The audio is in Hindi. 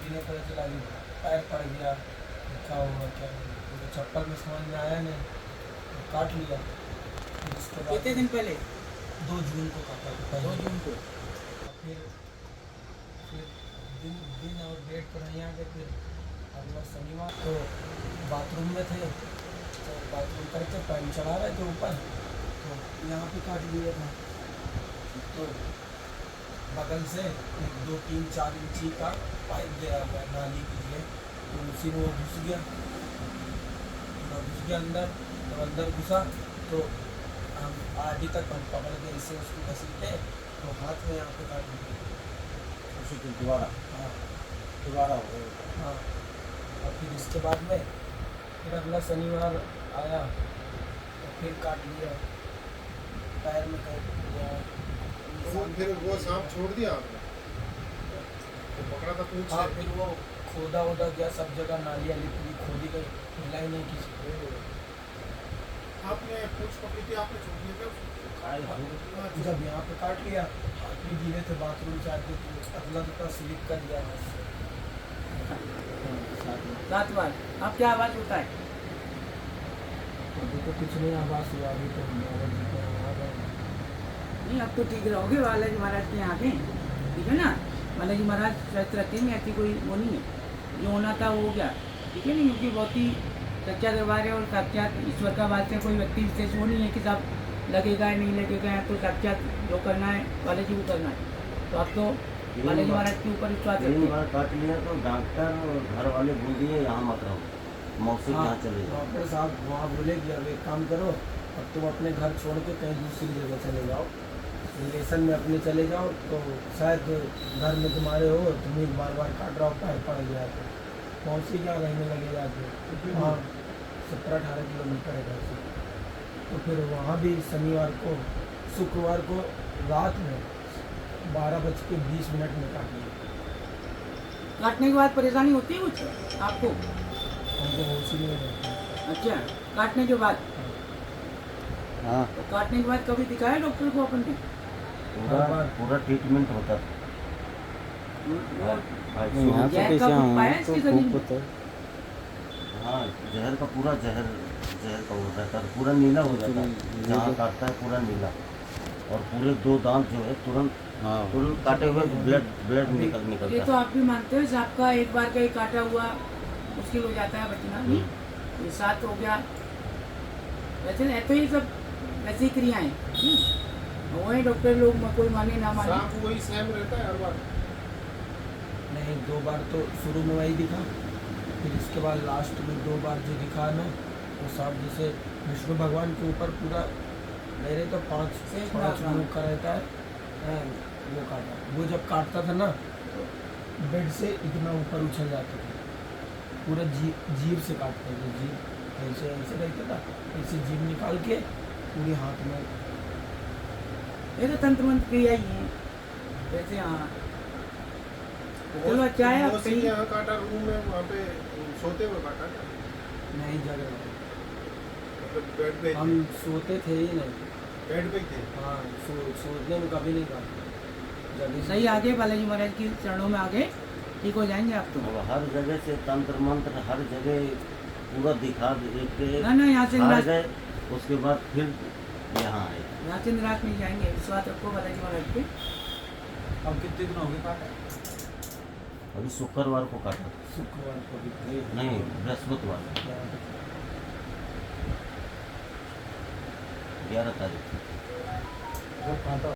मुझे नहीं पता चला कि पैर पड़ गया, क्या होगा क्या नहीं। तो चप्पल में समझ में आया नहीं, तो काट लिया। फिर उसके बाद कितने दिन पहले? 2 जून को काटा था 2 पहले। जून को। और फिर दिन दिन और डेट पर नहीं आ गए। फिर अगला शनिवार तो बाथरूम में थे, तो बाथरूम करके पैन चढ़ा रहे थे ऊपर, तो यहाँ पे काट लिया था। तो बगल से 2 3 4 इंची का पाइप गया हुआ है नाली के लिए, तो उसी में वो घुस गया, अंदर। तो अंदर घुसा तो हम आगे तक हम पकड़ के इससे उसको घसीटे, तो हाथ में यहाँ पे काट दिया उसी दिन दोबारा हाँ हो गया। हाँ। और फिर इसके बाद में फिर अगला शनिवार आया तो फिर काट लिया, पैर में काट दिया। तो फिर वो सांप छोड़ दिया आपने, तो पकड़ा था पूछ हाँ, से? फिर वो खोदा वोदा गया, सब जगह नाली वाली पूरी खोदी गई, मिला ही नहीं किसी को। आपने पूछ पकड़ी थी, आपने छोड़ दिया था उसको? जब यहाँ पे काट लिया, हाथ भी गिरे थे बाथरूम से आके, तो अगला दुका स्लिप कर दिया बस। रात बार अब क्या आवाज़ होता है? अभी तो कुछ नहीं आवाज़ हुआ, अभी तो हमारा जी को आ गए। नहीं, अब तो ठीक रहोगे। बालाजी महाराज के यहाँ पे ठीक है ना। बालाजी महाराज स्वस्थ रखेंगे, ऐसी कोई वो नहीं है। जो होना था वो हो गया, ठीक है। नहीं, क्योंकि बहुत ही सच्चा दरबार है और साक्षात ईश्वर का वास्ते कोई व्यक्ति विशेष वो नहीं है कि सब लगेगा या नहीं लगेगा। तो साक्षात जो करना है बालाजी को करना है। तो अब तो बालाजी महाराज के ऊपर विश्वास तीन रखिए। बार काट लिया तो डॉक्टर और घर वाले बोल दिए यहाँ मत रहो, मौसी के यहाँ चले जाओ। डॉक्टर साहब वहाँ बोले कि अब एक काम करो, अब तुम अपने घर छोड़ के कहीं दूसरी जगह चले जाओ, रिलेशन में अपने चले जाओ, तो शायद घर में तुम्हारे हो, तुम्हें बार बार काट रहा हो, पैर पड़ गया तो मौसी क्या रहने लगे जाके। हाँ, 17-18 किलोमीटर है घर से। तो फिर वहाँ भी शनिवार को, शुक्रवार को रात में 12:20 में काट लिया। काटने के बाद परेशानी होती है कुछ आपको? हमको मौसी नहीं रहती। अच्छा, काटने के बाद? हाँ, तो काटने के बाद कभी दिखाया डॉक्टर को अपन ने? पूरा ट्रीटमेंट होता था। वो यहाँ पे जहर कैसे का कुछ आऊँ पाया तो इसके शरीर खूब में? पता है। हाँ, जहर का पूरा जहर का हो जाता है, पूरा नीला हो जाता है। जहाँ काटता है पूरा नीला, और पूरे 2 दांत जो है तुरंत काटे हुए ब्लड ये निकलता तो है। आप भी मानते हो सांप का एक बार का ही काटा हुआ मुश्किल हो जाता है बचना। नहीं, ये 7 हो गया। वैसे तो ये सब वैसी क्रियाएं वही डॉक्टर लोग कोई माने ना माने। सांप वही सेम रहता है हर बार? नहीं, 2 बार तो शुरू में वही दिखा, फिर इसके बाद लास्ट में 2 बार जो दिखा ना, वो सांप जैसे विष्णु भगवान के ऊपर पूरा मेरे तो 5 मुँह का रहता है, वो काटा। वो जब काटता था ना, तो बेड से इतना ऊपर उछल जाता था, पूरा जीभ से काटता था। जीभ ऐसे रहता था, ऐसे जीभ निकाल के पूरे हाथ में। ये तो तंत्र मंत्र क्रिया ही है वैसे। हाँ, चलो अच्छा है। आप मौसी कहीं के यहाँ काटा, रूम में वहाँ पे सोते हुए काटा क्या? नहीं जगह, मतलब बेड पे हम सोते थे ही नहीं। बेड पे ही थे? हाँ, सोचने में कभी नहीं काटा। जब सही आगे बालाजी महाराज की चरणों में आगे ठीक हो जाएंगे आप तो। अब हर जगह से तंत्र मंत्र हर जगह पूरा दिखा देते ना यहाँ से निराश, गए, उसके बाद फिर यहाँ आए। यहाँ से निराश नहीं जाएंगे। विश्वास रखो बालाजी महाराज पे। अब कितने दिन हो गए काटा? अभी शुक्रवार को काटा, शुक्रवार को भी नहीं बृहस्पतिवार, 11 तारीख। वो काटा।